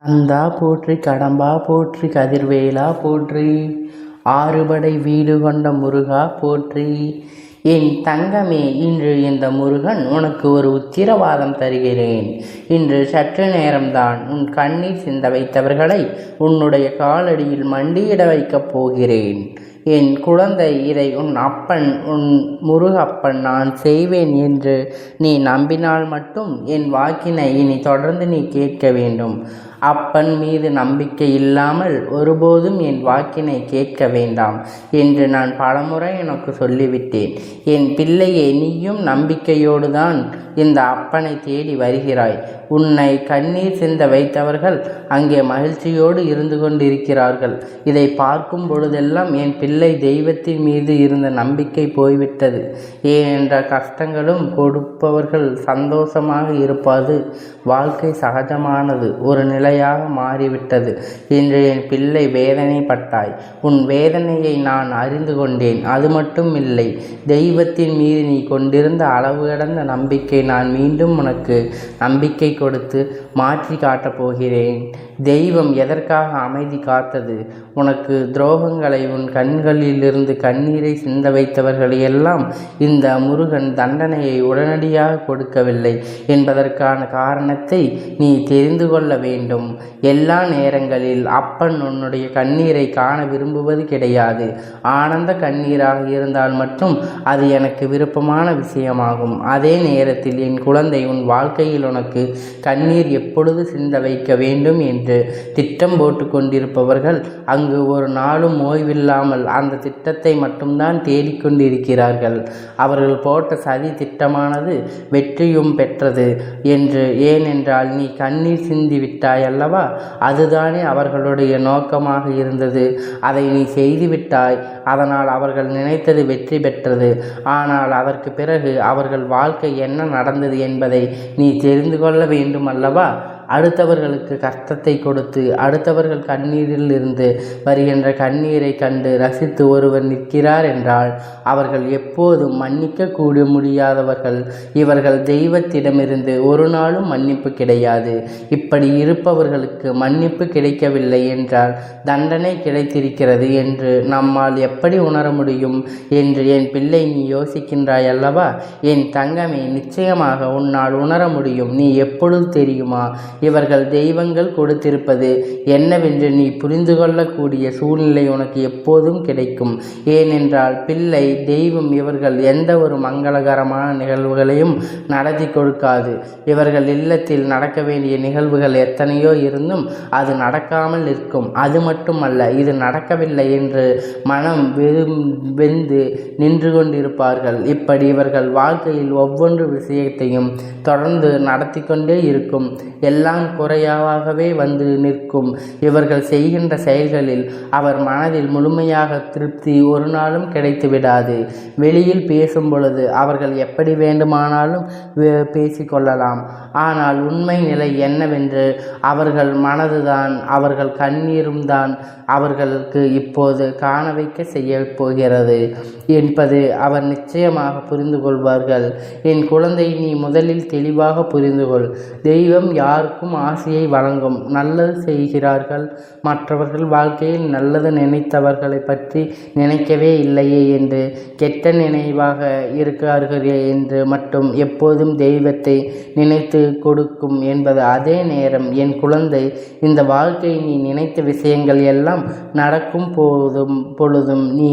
கந்தா போற்றி, கடம்பா போற்றி, கதிர்வேலா போற்றி, ஆறுபடை வீடு கொண்ட முருகா போற்றி. என் தங்கமே, இன்று இந்த முருகன் உனக்கு ஒரு உத்திரவாதம் தருகிறேன். இன்று சற்று நேரம்தான் உன் கண்ணீர் சிந்த வைத்தவர்களை உன்னுடைய காலடியில் மண்டியிட வைக்கப் போகிறேன். என் குழந்தை, இதை உன் அப்பன், உன் முருகப்பன் நான் செய்வேன் என்று நீ நம்பினால் மட்டும் என் வாக்கினை இனி தொடர்ந்து நீ கேட்க வேண்டும். அப்பன் மீது நம்பிக்கை இல்லாமல் ஒருபோதும் என் வாக்கினை கேட்க வேண்டாம் என்று நான் பலமுறை எனக்கு சொல்லிவிட்டேன். என் பிள்ளையே, நீயும் நம்பிக்கையோடு தான் இந்த அப்பனை தேடி வருகிறாய். உன்னை கண்ணீர் சிந்த வைத்தவர்கள் அங்கே மகிழ்ச்சியோடு இருந்து கொண்டிருக்கிறார்கள். இதை பார்க்கும் பொழுதெல்லாம் என் பிள்ளை தெய்வத்தின் மீது இருந்த நம்பிக்கை போய்விட்டது. ஏனென்ற கஷ்டங்களும் கொடுப்பவர்கள் சந்தோஷமாக இருப்பது வாழ்க்கை சகஜமானது, ஒரு நிலையாக மாறிவிட்டது. இன்று என் பிள்ளை வேதனைப்பட்டாய். உன் வேதனையை நான் அறிந்து கொண்டேன். அது மட்டும் இல்லை, தெய்வத்தின் மீது நீ கொண்டிருந்த அளவு கடந்த நம்பிக்கை நான் மீண்டும் உனக்கு நம்பிக்கை கொடுத்து மாற்றி காட்டப் போகிறேன். தெய்வம் எதற்காக அமைதி காத்தது? உனக்கு துரோகங்களை, உன் கண்களிலிருந்து கண்ணீரை சிந்த வைத்தவர்களை எல்லாம் இந்த முருகன் தண்டனையை உடனடியாக கொடுக்கவில்லை என்பதற்கான காரணத்தை நீ தெரிந்து கொள்ள வேண்டும். எல்லா நேரங்களில் அப்பன் உன்னுடைய கண்ணீரை காண விரும்புவது கிடையாது. ஆனந்த கண்ணீராக இருந்தால் மட்டும் அது எனக்கு விருப்பமான விஷயமாகும். அதே நேரத்தில் என் குழந்தை, உன் வாழ்க்கையில் உனக்கு கண்ணீர் எப்பொழுது சிந்த வைக்க வேண்டும் என்று திட்டம் போட்டு கொண்டிருப்பவர்கள் அங்கு ஒரு நாளும் ஓய்வில்லாமல் அந்த திட்டத்தை மட்டும்தான் தேடிக்கொண்டிருக்கிறார்கள். அவர்கள் போட்ட சதி திட்டமானது வெற்றியும் பெற்றது என்று. ஏனென்றால் நீ கண்ணீர் சிந்தி விட்டாய் அல்லவா? அதுதானே அவர்களுடைய நோக்கமாக இருந்தது. அதை நீ செய்துவிட்டாய். அதனால் அவர்கள் நினைத்தது வெற்றி பெற்றது. ஆனால் அதற்கு பிறகு அவர்கள் வாழ்க்கை என்ன நடந்தது என்பதை நீ தெரிந்து கொள்ள வேண்டும் அல்லவா? அடுத்தவர்களுக்கு கஷ்டத்தை கொடுத்து அடுத்தவர்கள் கண்ணீரில் இருந்து வருகின்ற கண்ணீரை கண்டு ரசித்து ஒருவர் நிற்கிறார் என்றால் அவர்கள் எப்போதும் மன்னிக்க கூட முடியாதவர்கள். இவர்கள் தெய்வத்திடமிருந்து ஒரு நாளும் மன்னிப்பு கிடையாது. இப்படி இருப்பவர்களுக்கு மன்னிப்பு கிடைக்கவில்லை என்றால் தண்டனை கிடைத்திருக்கிறது என்று நம்மால் எப்படி உணர முடியும் என்று என் பிள்ளை நீ யோசிக்கின்றாய் அல்லவா? என் தங்கமே, நிச்சயமாக உன்னால் உணர முடியும். நீ எப்பொழுது தெரியுமா? இவர்கள் தெய்வங்கள் கொடுத்திருப்பது என்னவென்று நீ புரிந்து கொள்ளக்கூடிய சூழ்நிலை உனக்கு எப்போதும் கிடைக்கும். ஏனென்றால் பிள்ளை, தெய்வம் இவர்கள் எந்த ஒரு மங்களகரமான நிகழ்வுகளையும் நடத்தி கொடுக்காது. இவர்கள் இல்லத்தில் நடக்க வேண்டிய நிகழ்வுகள் எத்தனையோ இருந்தும் அது நடக்காமல் இருக்கும். அது மட்டுமல்ல, இது நடக்கவில்லை என்று மனம் வெந்து நின்று கொண்டிருப்பார்கள். இப்படி இவர்கள் வாழ்க்கையில் ஒவ்வொரு விஷயத்தையும் தொடர்ந்து நடத்தி கொண்டே இருக்கும். எல்லாம் குறையாகவே வந்து நிற்கும். இவர்கள் செய்கின்ற செயல்களில் அவர் மனதில் முழுமையாக திருப்தி ஒரு நாளும் கிடைத்து விடாது. வெளியில் பேசும் பொழுது அவர்கள் எப்படி வேண்டுமானாலும் பேசிக்கொள்ளலாம். ஆனால் உண்மை நிலை என்னவென்று அவர்கள் மனதுதான், அவர்கள் கண்ணீரும் தான் அவர்களுக்கு இப்போது காண வைக்க செய்ய போகிறது என்பது அவர் நிச்சயமாக புரிந்து கொள்வார்கள். என் குழந்தை, நீ முதலில் தெளிவாக புரிந்து கொள். தெய்வம் யாருக்கும் ஆசையை வழங்கும். நல்லது செய்கிறார்கள், மற்றவர்கள் வாழ்க்கையில் நல்லது நினைத்தவர்களை பற்றி நினைக்கவே இல்லையே என்று கெட்ட நினைவாக இருக்கிறார்கள் என்று மட்டும் எப்போதும் தெய்வத்தை நினைத்து கொடுக்கும் என்பது. அதே நேரம் என் குழந்தை, இந்த வாழ்க்கை நீ நினைத்த விஷயங்கள் எல்லாம் நடக்கும் பொழுதும் நீ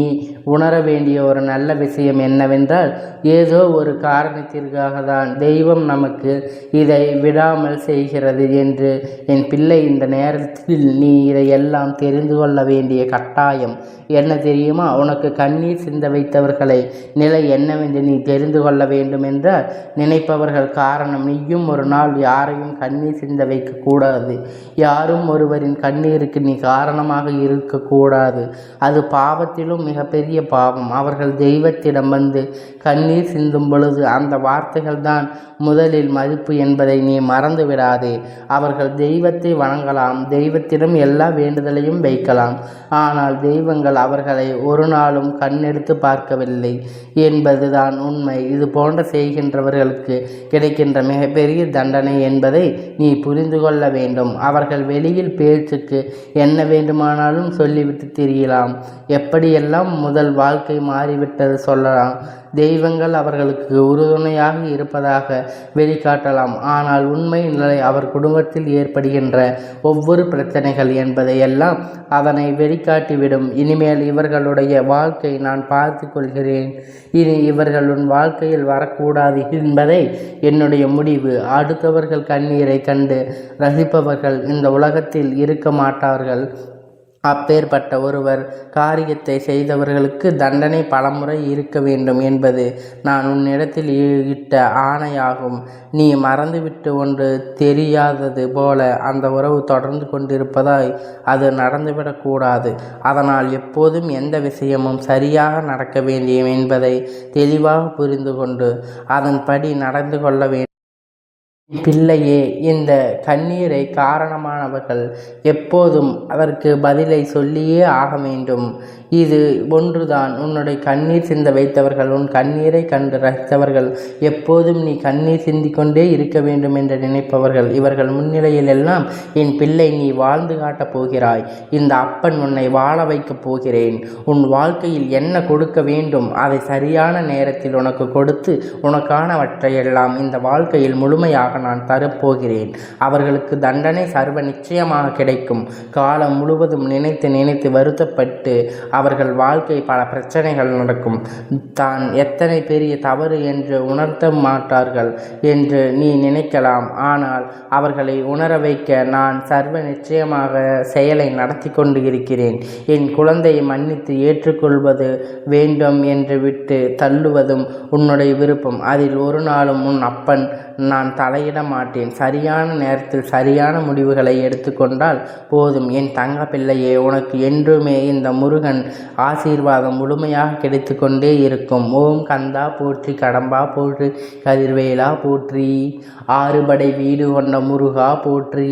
உணர வேண்டிய ஒரு நல்ல விஷயம் என்னவென்றால், ஏதோ ஒரு காரணத்திற்காக தான் தெய்வம் நமக்கு இதை விடாமல் செய்கிறது என்று என் பிள்ளை, இந்த நேரத்தில் நீ இதையெல்லாம் தெரிந்து கொள்ள வேண்டிய கட்டாயம் என்ன தெரியுமா? உனக்கு கண்ணீர் சிந்த வைத்தவர்களை நிலை என்னவென்று நீ தெரிந்து கொள்ள வேண்டும் என்றால், நினைப்பவர்கள் காரணம் நீயும் ஒரு நாள் யாரையும் கண்ணீர் சிந்த வைக்கக்கூடாது. யாரும் ஒருவரின் கண்ணீருக்கு நீ காரணமாக இருக்கக்கூடாது. அது பாவத்திலும் மிகப்பெரிய பாவம். அவர்கள் தெய்வத்திடம் வந்து கண்ணீர் சிந்தும் பொழுது அந்த வார்த்தைகள் தான் முதலில் மதிப்பு என்பதை நீ மறந்து விடாதே. அவர்கள் தெய்வத்தை வணங்கலாம், தெய்வத்திடம் எல்லா வேண்டுதலையும் வைக்கலாம். ஆனால் தெய்வங்கள் அவர்களை ஒரு நாளும் கண்ணெடுத்து பார்க்கவில்லை என்பதுதான் உண்மை. இது போன்ற செய்கின்றவர்களுக்கு கிடைக்கின்ற மிகப்பெரிய தண்டனை என்பதை நீ புரிந்து கொள்ள வேண்டும். அவர்கள் வெளியில் பேச்சுக்கு என்ன வேண்டுமானாலும் சொல்லிவிட்டு திரியலாம், எப்படியெல்லாம் முதல் வாழ்க்கை மாறிவிட்டது சொல்லலாம். தெய்வங்கள் அவர்களுக்கு உறுதுணையாக இருப்பதாக வெளிக்காட்டலாம். ஆனால் உண்மை நிலை அவர் குடும்பத்தில் ஏற்படுகின்ற ஒவ்வொரு பிரச்சனைகள் என்பதையெல்லாம் அதனை வெளிக்காட்டிவிடும். இனிமேல் இவர்களுடைய வாழ்க்கை நான் பார்த்து கொள்கிறேன். இனி இவர்கள் உன் வாழ்க்கையில் வரக்கூடாது என்பதை என்னுடைய முடிவு. அடுத்தவர்கள் கண்ணீரை கண்டு ரசிப்பவர்கள் இந்த உலகத்தில் இருக்க மாட்டார்கள். அப்பேற்பட்ட ஒருவர் காரியத்தை செய்தவர்களுக்கு தண்டனை பலமுறை இருக்க வேண்டும் என்பது நான் உன்னிடத்தில் இட்ட ஆணையாகும். நீ மறந்துவிட்டு ஒன்று தெரியாதது போல அந்த உறவு தொடர்ந்து கொண்டிருப்பதாய் அது நடந்துவிடக்கூடாது. அதனால் எப்போதும் எந்த விஷயமும் சரியாக நடக்க வேண்டியும் என்பதை தெளிவாக புரிந்து கொண்டு அதன்படி நடந்து கொள்ள வேண்டும். பிள்ளையே, இந்த கண்ணீரை காரணமானவர்கள் எப்போதும் அதற்கு பதிலை சொல்லியே ஆக வேண்டும். இது ஒன்றுதான். உன்னுடைய கண்ணீர் சிந்த வைத்தவர்கள், உன் கண்ணீரை கண்டு ரசித்தவர்கள், எப்போதும் நீ கண்ணீர் சிந்திக்கொண்டே இருக்க வேண்டும் என்று நினைப்பவர்கள், இவர்கள் முன்னிலையில் எல்லாம் என் பிள்ளை நீ வாழ்ந்து காட்டப் போகிறாய். இந்த அப்பன் உன்னை வாழ வைக்கப் போகிறேன். உன் வாழ்க்கையில் என்ன கொடுக்க வேண்டும் அதை சரியான நேரத்தில் உனக்கு கொடுத்து உனக்கானவற்றையெல்லாம் இந்த வாழ்க்கையில் முழுமையாக நான் தரப்போகிறேன். அவர்களுக்கு தண்டனை சர்வ நிச்சயமாக கிடைக்கும். காலம் முழுவதும் நினைத்து நினைத்து வருத்தப்பட்டு அவர்கள் வாழ்க்கை பல பிரச்சனைகள் நடக்கும். தான் எத்தனை பெரிய தவறு என்று உணர்த்த மாட்டார்கள் என்று நீ நினைக்கலாம். ஆனால் அவர்களை உணர வைக்க நான் சர்வ நிச்சயமாக செயலை நடத்தி கொண்டு இருக்கிறேன். என் குழந்தையை மன்னித்து ஏற்றுக்கொள்வது வேண்டும் என்று விட்டு தள்ளுவதும் உன்னுடைய விருப்பம். அதில் ஒரு நாளும் உன் அப்பன் நான் தலையிட மாட்டேன். சரியான நேரத்தில் சரியான முடிவுகளை எடுத்துக்கொண்டால் போதும். என் தங்க பிள்ளையே, உனக்கு என்றுமே இந்த முருகன் ஆசீர்வாதம் முழுமையாக கிடைத்து கொண்டே இருக்கும். ஓம் கந்தா போற்றி, கடம்பா போற்றி, கதிர்வேலா போற்றி, ஆறுபடை வீடு கொண்ட முருகா போற்றி.